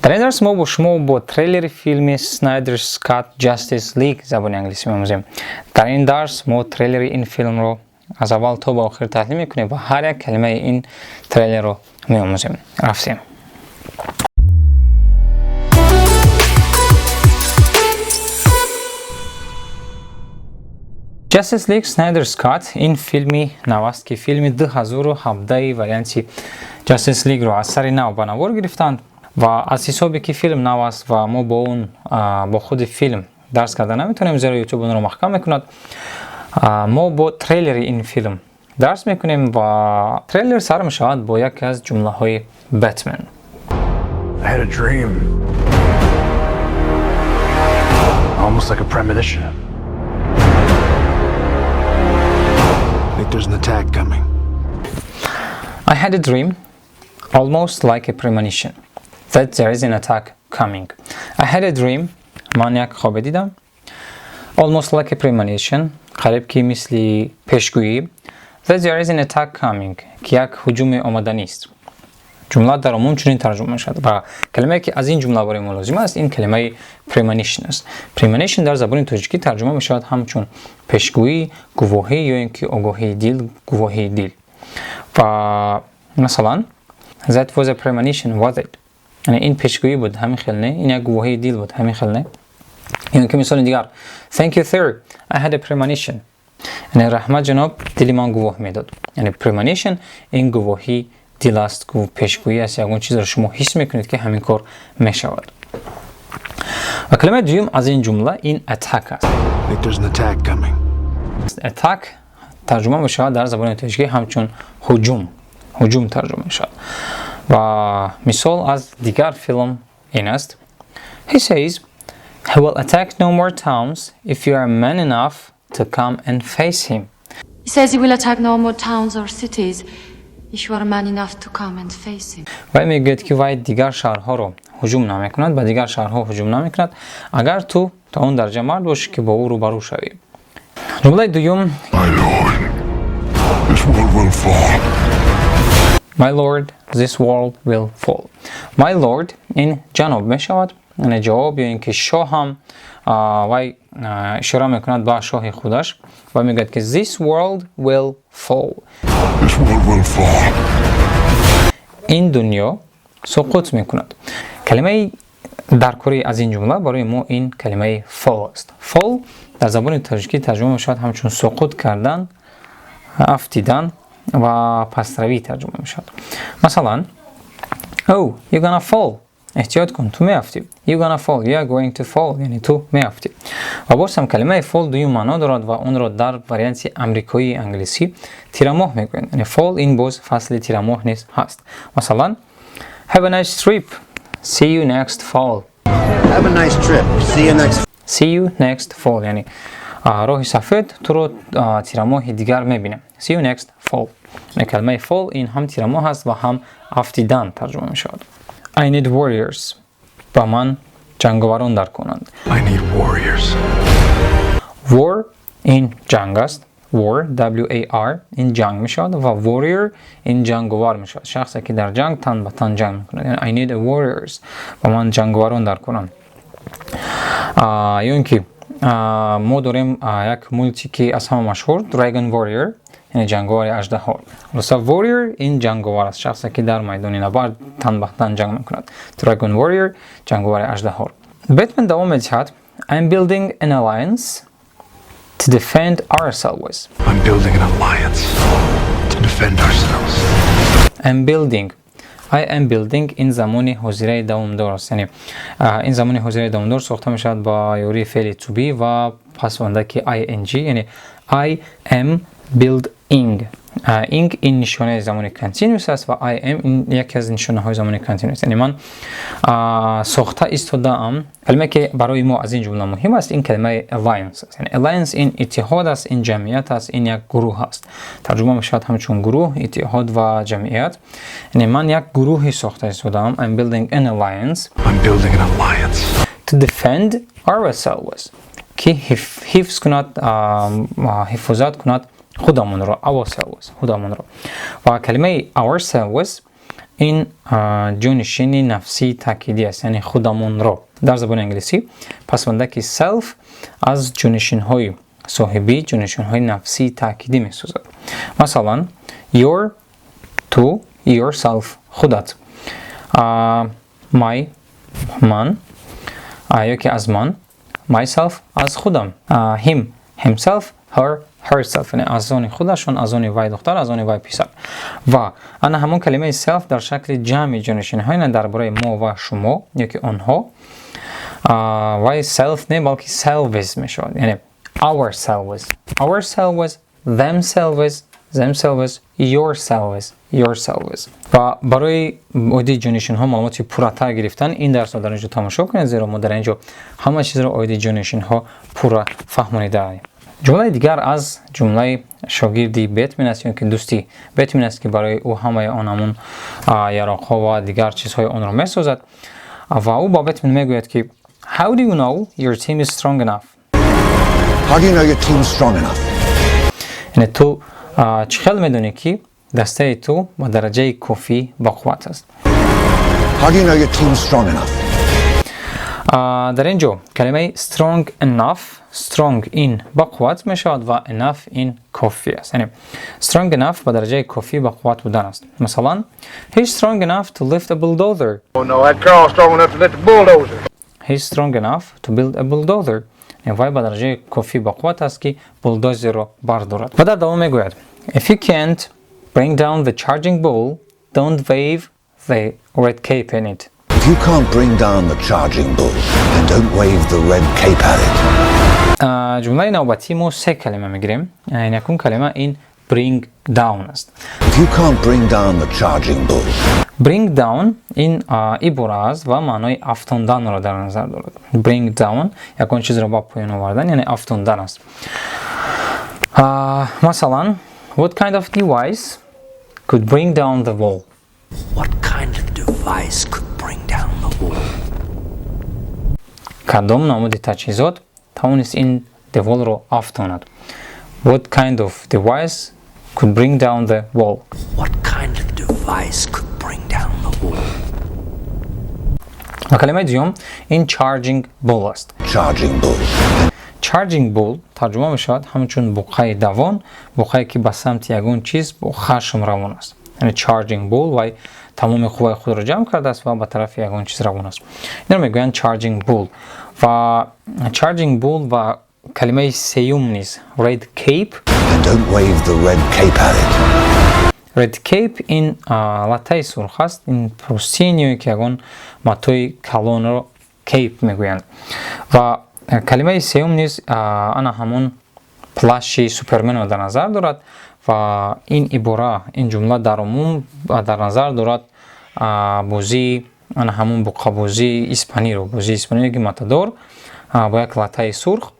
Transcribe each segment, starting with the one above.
дар ин дарс мо бо шумо бо трейлери филми Snyder's Cut Justice League забони англиси меомузем. дар ин дарс мо трейлери ин филмро аз аввал то ба охир таҳлил мекунем ва ҳар як калимаи ин трейлерро меомузем. рафтем. Justice League Snyder's Cut ин филми наваст ки филми 2017 варианти Justice League-ро аз сари нав ба навор гирифтанд ва аз ҳисобе ки филм нав аст ва мо бо худи филм дарс карда наметавонем, зеро YouTube онро маҳкам мекунад. мо бо трейлери ин филм дарс мекунем ва трейлер сар мешавад бо яке аз ҷумлаҳои Batman. I had a dream. Almost like a premonition. I think there's an attack coming. I had a dream, almost like a premonition, that there is an attack coming. I had a dream, ман як хобе дидам, almost like a premonition, қариб ки мисли пешгӯӣ, that there is an attack coming, ки як ҳуҷуме омаданист. ҷумла дар умум чунин тарҷума мешавад ва калимае ки аз ин ҷумла барои мо лозим аст, ин калимаи premonition аст. Premonition дар забони тоҷикӣ тарҷума мешавад ҳамчун пешгӯӣ, гувоҳӣ ё ин ки огоҳии дил, гувоҳии дил. ва масалан that was a premonition, was it? яъне ин пешгӯӣ буд, ҳамин хел не? Ин як гувоҳии дил буд, ҳамин хел не? ё ин ки мисоли дигар, thank you sir, I had a premonition. яъне раҳмат ҷаноб, дили ман гувоҳ медод. яъне premonition ин гувоҳии дил аст, пешгӯӣ аст, ягон чизро шумо ҳис мекунед ки ҳамин кор мешавад. ва калимаи дуюм аз ин ҷумла ин attack аст. Attack тарҷума мешавад дар забони тоҷикӣ ҳамчун ҳуҷум тарҷума мешавад. ва мисол аз дигар филм ин аст. He says he will attack no more towns if you are man enough to come and face him. He says he will attack no more towns or cities if you are man enough to come and face him. вай мегӯяд ки вай дигар шаҳрҳоро ҳуҷум намекунад, ба дигар шаҳрҳо ҳуҷум намекунад, агар ту то он дарҷа мард бошӣ ки бо ӯ рӯбарӯ шавӣ. ҷумлаи дуюм My Lord, this world will fall. My Lord ин ҷаноб мешавад, яъне ҷавоб ё ин ки шоҳам, вай ишора мекунад ба шоҳи худаш ва мегӯяд ки this world will fall. ин дунё суқут мекунад. калимаи даркори аз ин ҷумла барои мо ин калимаи fall аст. Fall дар забони тоҷикӣ тарҷума мешавад ҳамчун суқут кардан, афтидан ва пастравӣ тарҷума мешавад. Масалан, oh, you're gonna fall. эҳтиёт кун, ту меафтӣ. You're gonna fall, you are going to fall, яъне ту меафтӣ. ва боз ҳам калимаи fall дуюм маъно дорад ва онро дар варианти амрикоии англисӣ тирамоҳ мегӯянд. яъне fall ин боз фасли тирамоҳ низ ҳаст. Масалан, have a nice trip. See you next fall. Have a nice trip. See you next fall, яъне роҳи сафед туро тирамоҳи дигар мебинем. See you next fall. калимаи fall ин ҳам тирамоҳ аст ва ҳам афтидан тарҷума мешавад. I need warriors. ба ман ҷанговарон дар конанд. I need warriors. War ин ҷанг аст. War, W-A-R ин ҷанг мешавад ва warrior ин ҷанговар мешавад. шахсе ки дар ҷанг тан ба тан ҷанг мекунад. I need a warriors. ба ман ҷанговарон дар конанд. ё ин ки мо дорем як мултики аз ҳама машҳур, Dragon Warrior, яъне ҷанговари аждаҳо. роста warrior ин ҷанговар аст, шахсе ки дар майдони набард тан ба тан ҷанг мекунад. Dragon Warrior ҷанговари аждаҳо. Batman давом медиҳад, I'm building an alliance to defend ourselves. I'm building an alliance to defend ourselves. I'm building. I am building ин замони ҳозираи давомдор аст. яъне ин замони ҳозираи давомдор сохта мешавад ба ёрии феъли to be ва пасвандаки ing, яъне I am building. ing ин нишонаи замони континуус аст ва I am ин яке аз нишонаҳои замони континуус. яъне ман сохта истодаам. калимае ки барои мо аз ин ҷумла муҳим аст, ин калимаи alliance аст. яъне alliance ин иттиҳод аст, ин ҷамъият аст, ин як гурӯҳ аст. тарҷума мешавад ҳамчун гурӯҳ, иттиҳод ва ҷамъият. яъне ман як гурӯҳи сохта истодаам. I'm building an alliance to defend ourselves. ки ҳифз кунад, ҳифозат кунад худамонро, ourselves, худамонро. ва калимаи ourselves این جونشینی نفسی تاکیدی است، یعنی خودمون رو. در زبان انگلیسی پسونده که self از جونشین های صاحبی، جونشین های نفسی تاکیدی می سازد. مثلا your، تو، yourself خودت، my من، یا که از من، myself از خودم، him himself، her herself، یعنی از آن خودشون، از آن وای دختر، از آن وای پسر. و انا همون کلمه self در شکل جمع جانشین های درباره ما و شما یا که آنها، وای self نه بلکه selves می شود، یعنی ourselves، themselves، yourselves. و برای اویدی جانشین ها معلوماتی پورتر گرفتن این درس رو در اینجا تماشا کنید، زیرا ما در اینجا همه چیز رو اویدی جانشین ها پورا فهمانیده ایم. جمله دیگر از جمله شاگردی بیتمن است، یا که دوستی بیتمن است که برای او همه آنمون یراق‌ها و دیگر چیزهای آن را می‌سازد. و او با بیتمن میگوید که How do you know your team is strong enough? How do you know your team's strong enough? یعنی تو چخیل میدونی که دسته تو با درجه کافی با قوت است. How do you know your team's strong enough? در اینجا کلمه strong enough، strong این با قوت می شود و enough این کافی است، یعنی strong enough با درجه کافی با قوت بودن است. مثلا he's strong enough to lift a bulldozer. Oh no, that car's strong enough to lift a bulldozer. He's strong enough to build a bulldozer. یعنی وای با درجه کافی با قوت است که بولدوزر را بردارد. و در دوام می گوید If you can't bring down the charging bull, don't wave the red cape in it. If you can't bring down the charging bull, then don't wave the red cape at it. جمله نوبتی ما سه کلمه میگیریم. این یکون کلمه این bring down است. If you can't bring down the charging bull, bring down این عبارت است و معنای افکندن را در نظر دارد. bring down یکون چیز را با پایین آوردن، یعنی افکندن است. مثلا what kind of device could bring down the wall? what kind of device could bring down the wall? کدام نمود تجهیزات توانست این دیوار را افکند. What kind of device could bring down the wall? What kind of device could bring down the wall? و کلمه دیوم این charging bull است. Charging bull. charging bull ترجمه می شود همچون بقای دوان، بقایی که به سمت یگون چیز با خشم روان است. یعنی charging bull و تمام قوای خود را جمع کرده است و به طرف یگون چیز روان است. این را میگویند charging bull. و charging bull و کلمه سیوم نیز red cape. Don't wave the red cape at it. red cape این لطه سرخ است، این پروستینیوی که یگون ماتوی کلون را cape میگویند. و کلمه سیوم نیز انا همون پلاشی سوپرمن را در نظر دارد و این عباره این جمله در عموم در نظر دارد بازی انا همون بقابوزی اسپانی رو، بازی اسپانی که ماتادور با یک لطه سرخ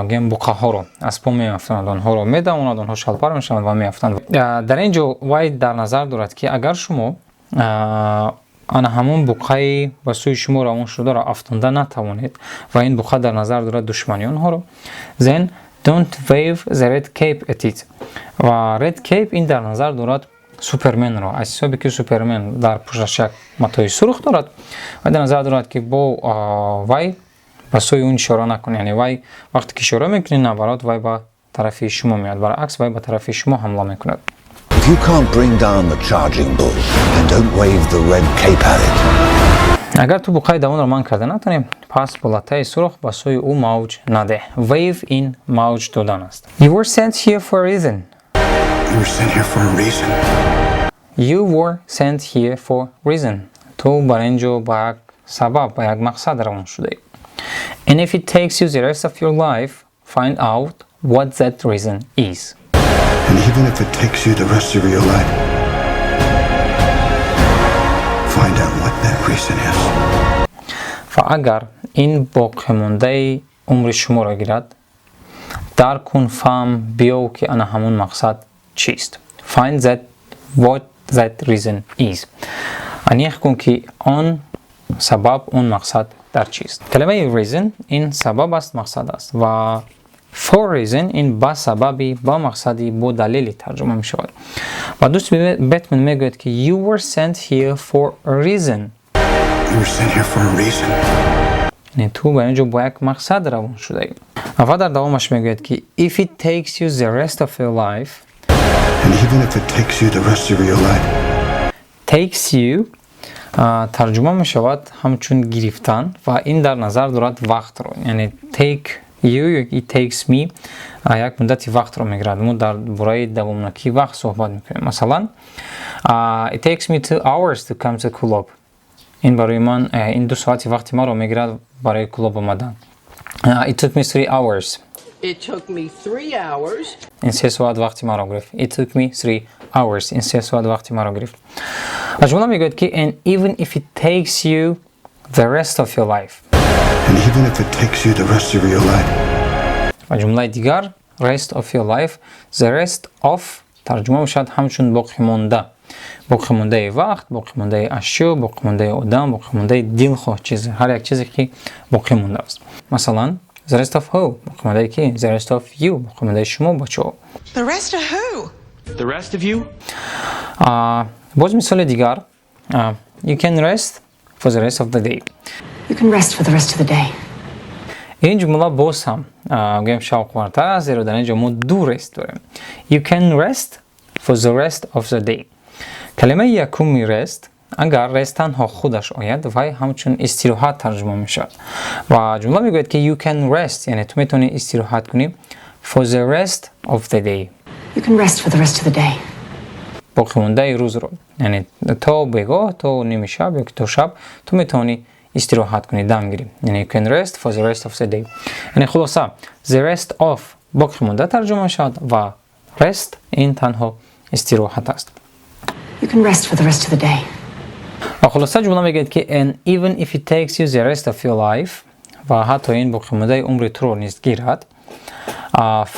گیم بقا ها رو از پا میافتند، آنها رو میدواند، آنها شلپر میشوند و میافتند. در اینجا وای در نظر دارد که اگر شما آن همون بقای به سوی شما روان شده را افتانده نتوانید و این بقا در نظر دارد دشمنی آنها رو، then don't wave the red cape at it. و red cape این در نظر دارد سوپرمن را، از حسابی که سوپرمن در پوشش یک متای سرخ دارد و در نظر دارد که با وای به سوی اون اشاره نکنید، یعنی وای وقتی که اشاره میکنید نبرات وای به طرف شما میاد، برعکس وای به طرف شما حمله میکند. If you can't bring down the charging bull, then don't wave the red cape at it. اگر تو بقای دوان را من کرده نتونیم پس با لطه سرخ به سوی او موج نده. wave این موج دادن است. You were sent here for a reason. You were sent here for a reason. You were sent here for reason. تو بر اینجا با یک سبب، با یک مقصد روان شده ای. And if it takes you the rest of your life, find out what that reason is. And even if it takes you the rest of your life, find out what that reason is. و اگر این باقی مانده عمر شما را گیرد، درک کن، فهم، بیاو که آن همون مقصد چیست. Find that what that reason is. انیخ کن که آن سبب، اون مقصد در چیست. کلمه reason این سبب است، مقصد است و for reason این با سببی، با مقصدی، با دلیلی ترجمه می شود. و دوست بتمن میگوید که you were sent here for a reason. You were sent here for a reason. یعنی تو به اینجا با یک مقصد روان شده ای. و در دوامش میگوید که if it takes you the rest of your life. And even if it takes you the rest of your life. Takes you ترجمه می شود همچون گرفتن و این در نظر دارد وقت رو. یعنی take you it takes me یک مدتی وقت رو میگیرد. ما در برای دوامناکی وقت صحبت میکنیم. مثلا it takes me 2 hours to come to club. این برای من این 2 ساعتی وقتی ما رو میگیرد برای کلوب آمدن. It took me 3 hours. It took me 3 hours. این 3 ساعت وقتی ما رو گرفت. It took me 3 hours. این 3 ساعت وقتی ما رو گرفت. و جمله میگوید که and even if it takes you the rest of your life. And even if it takes you the rest of your life. و جمله دیگر rest of your life. The rest of ترجمه میشد همچون باقی مانده. باقی مانده وقت، باقی مانده اشیا، باقی مانده آدم، باقی مانده دلخواه چیز، هر یک چیزی که باقی مانده است. مثلا the rest of who باقی مانده کی؟ the rest of you باقی مانده شما بچه‌ها. The rest of who? The rest of you? باز مثال دیگر you can rest for the rest of the day. You can rest for the rest of the day. این جمله باز هم گویم شوق‌ورتر است زیرا در اینجا ما 2 رست داریم. You can rest for the rest of the day. کلمه یکمی rest اگر rest تنها خودش آید و همچون استراحت ترجمه میشد و جمله میگوید که you can rest یعنی تو میتونی استراحت کنی for the rest of the day. You can rest for the rest of the day. باقی مانده روز رو یعنی تا بگاه تا نیمه شب یا تا شب تو میتونی استراحت کنی دم گیری یعنی you can rest for the rest of the day. یعنی خلاصه the rest of باقی مانده ترجمه شد و rest این تنها استراحت است. You can rest for the rest of the day. و خلاصه جمله میگه که and even if it takes you the rest of your life و حتی این باقی مانده عمر تو رو نیز گیرد.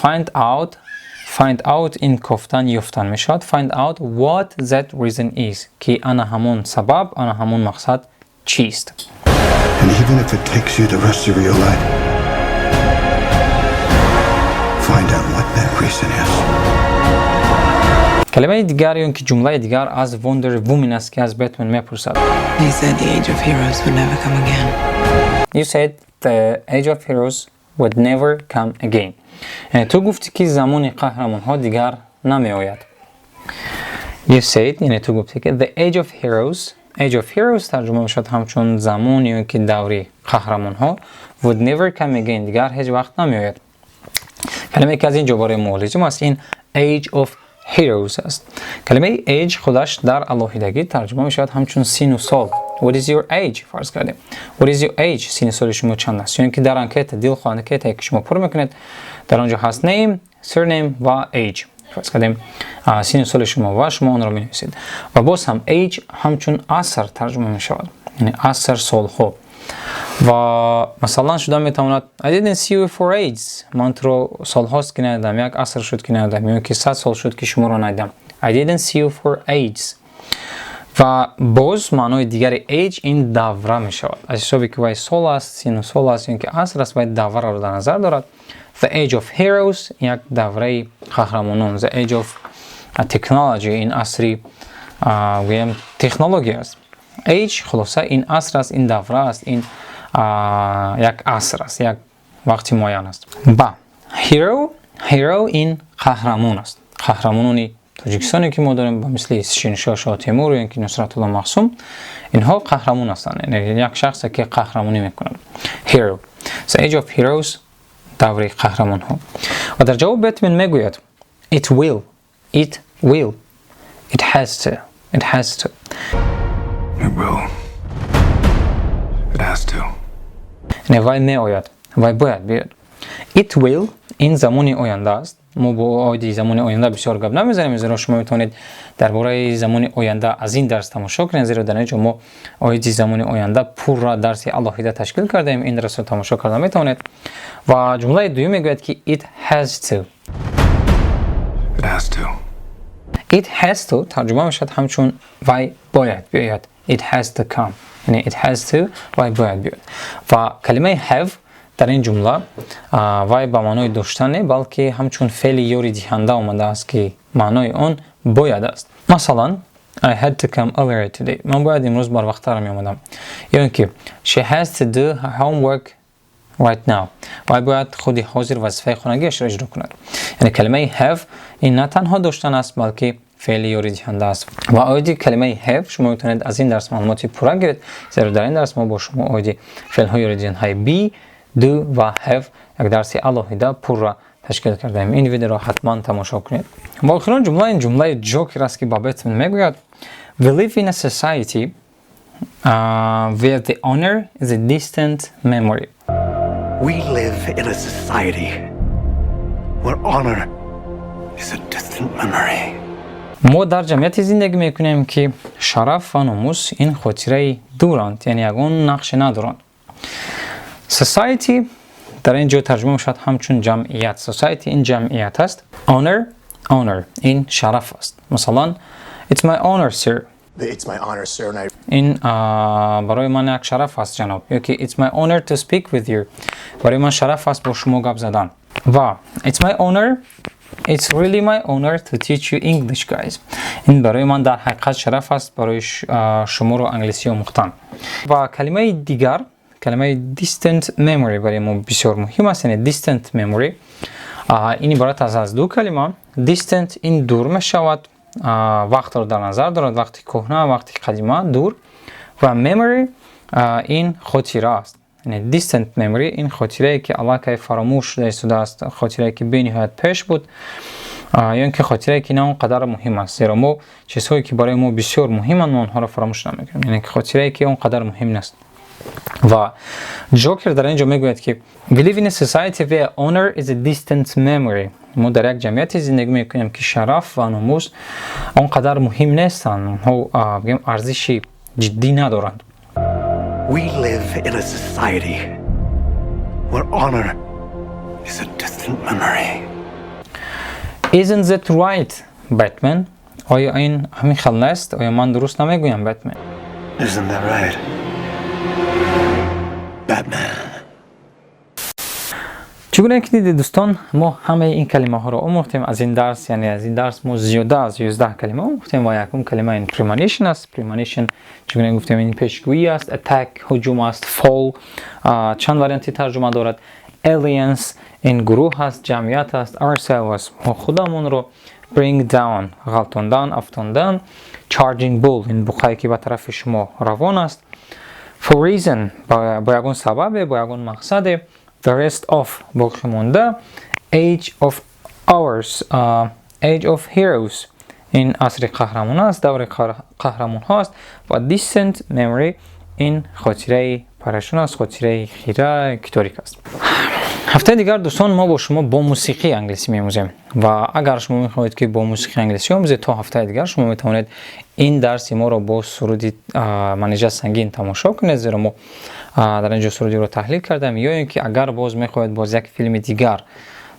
find out این گفتن یافتن میشد. find out what that reason is که آن همون سبب آن همون مقصد چیست. And even if it takes you the rest of your life, find out what that reason is. کلمه دیگر یا که جمله دیگر از وندر وومن است که از بتمن میپرسد. You said the age of heroes would never come again. You said the age of heroes would never come again. یعنی تو گفتی که زمان قهرمان ها دیگر نمی آید. You said یعنی تو گفتی که the age of heroes ترجمه میشد همچون زمان یا که دوری قهرمان ها would never come again دیگر هیچ وقت نمی آید. کلمه که از این جباره مولجم است این age of heroes است. کلمه age خودش در الهیدگی ترجمه می شود همچون سن و سال. What is your age؟ فرض کردیم. What is your age؟ سن سال شما چند است؟ یعنی که در انکت دلخواه انکت که شما پر میکنید در آنجا هست name، surname و age. فرض کردیم سن سال شما و شما آن را می نویسید. و باز هم age همچون عصر ترجمه می شود. یعنی عصر سال ها. و مثلا شده میتواند I didn't see you for ages. من تو رو سال هاست که ندیدم. یک عصر شد که ندیدم. یا که 100 سال شد که شما رو ندیدم. I didn't see you for ages. و باز معنای دیگر age این دوره می شود. از حسابی که وای سال است، سین و سال است، یا که عصر است وای دوره رو در نظر دارد. The age of heroes یک دوره قهرمانان. The age of technology این عصری ویم تکنولوژی است. age خلاصه این عصر است، این دوره است، این یک عصر است، یک وقتی معین است. با hero این قهرمان است. قهرمانانی تاجیکستانی که ما داریم با مثل شینشاه شاه تیمور یا که نصرت الله معصوم اینها قهرمان هستند. یعنی یک شخصی که قهرمانی میکنند. hero. The age of heroes دوره قهرمان ها. و در جواب بتمن میگوید it will it has to It will. It has to. نه وای می آید وای باید بیاد. It will این زمان آینده است. ما با آیدی زمان آینده بسیار گپ نمیزنیم زیرا شما میتونید درباره زمان آینده از این درس تماشا کنید زیرا در اینجا ما آیدی زمان آینده پر را درس الهیده تشکیل کردیم این درس رو تماشا کردن میتونید. و جمله دوم میگوید که it has to. It has to. It has to ترجمه میشد همچون وای باید بیاید. It has to come. یعنی it has to وای باید بیاید. و کلمه have дар ин ҷумла вай ба маънои доштан не, балки ҳамчун феъли ёри диҳанда омадааст ки маънои он бояд аст. Масалан, I had to come earlier today. Ман бояд имрӯз барвақттар меомадам. ё ин ки she has to do her homework right now. вай бояд худи ҳозир вазифаи хонагиашро иҷро кунад. яъне калимаи have ин на танҳо доштан аст, балки феъли ёри диҳанда аст. ва оиди калимаи have шумо метавонед аз ин дарс маълумоти пурра гиред, зеро дар ин дарс мо бо шумо оиди феълҳои ёри диҳандаи be, do ва have як дарси алоҳида пурра ташкил кардаем. ин видеоро ҳатман тамошо кунед. ва охирон ҷумла ин ҷумлаи ҷокер аст ки ба Бэтмен мегӯяд We live in a society where the honor is a distant memory. We live in a society where honor is a distant memory. мо дар ҷамъияте зиндагӣ мекунем ки шараф ва номус ин хотираи дуранд, яъне ягон нақше надоранд. Society дар ин ҷо тарҷума мешавад ҳамчун ҷамъият. Society ин ҷамъият аст. Honor ин шараф аст. Масалан, It's my honor, sir. It's my honor, sir. ин барои ман як шараф аст, ҷаноб. Ёки It's my honor to speak with you. барои ман шараф аст бо шумо гап задан. Ва It's my honor. It's really my honor to teach you English, guys. ин барои ман дар ҳақиқат шараф аст барои шуморо англисӣ омӯхтан. ва калимаи дигар, калимаи distant memory барои мо бисёр муҳим аст, яъне distant memory. ин иборат аз ду калима. Distant ин дур мешавад, вақтро дар назар дорад, вақти кӯҳна, вақти қадима, дур. ва memory ин хотира аст. яъне distant memory ин хотирае ки аллакай фаромӯш шуда истодааст, хотирае ки бениҳоят пеш буд, ё ин ки хотирае ки на он қадар муҳим аст. зеро мо чизҳое ки барои мо бисёр муҳиманд, мо онҳоро фаромӯш намекунем, яъне ки хотирае ки он қадар муҳим нест. ва ҷокер дар ин ҷо мегӯяд ки We live in a society where honor is a distant memory. мо дар як ҷамъияте зиндагӣ мекунем ки шараф ва номус он қадар муҳим нестанд, онҳо бигем арзиши ҷиддӣ надоранд. We live in a society where honor is a distant memory. Isn't that right, Batman? оё ин ҳамин хел нест? оё ман дуруст намегӯям, Batman? Isn't that right, Batman? чӣ гуна ки дидед дӯстон, мо ҳамаи ин калимаҳоро омӯхтем аз ин дарс, яъне аз ин дарс мо зиёда аз 11 калима омӯхтем ва якум калима ин premonition аст. Premonition чӣ гуна гуфтем ин пешгӯӣ аст, attack ҳуҷум аст, fall чанд варианти тарҷума дорад, alliance ин гурӯҳ аст, ҷамъият аст, ourselves мо худамонро, bring down ғалтондан, афтондан, charging bull ин буқае ки ба тарафи шумо равон аст, for reason бо ягон сабабе, бо ягон мақсаде, the rest of боқӣ монда, age of hours, age of heroes ин асри қаҳрамон аст, даври қаҳрамонҳо аст, ва distant memory ин хотираи парашон аст, хотираи хира ки торик аст. ҳафтаи дигар дӯстон мо бо шумо бо мусиқии англисӣ меомӯзем ва агар шумо мехоҳед ки бо мусиқии англисӣ омӯзед, то ҳафтаи дигар шумо метавонед ин дарси моро бо суруди манеҷа сангин тамошо кунед, зеро мо дар ин ҷо сурудиро таҳлил кардаем. ё ин ки агар боз мехоҳед боз як филми дигар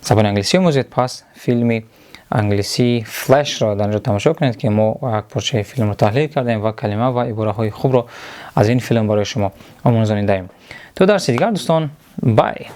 забони англисӣ омӯзед, пас филми англисӣ флешро дар ин ҷо тамошо кунед ки мо як порчаи филмро таҳлил кардаем ва калима ва ибораҳои хубро аз ин филм барои шумо омӯзонидаем. То дарси дигар дӯстон, бай.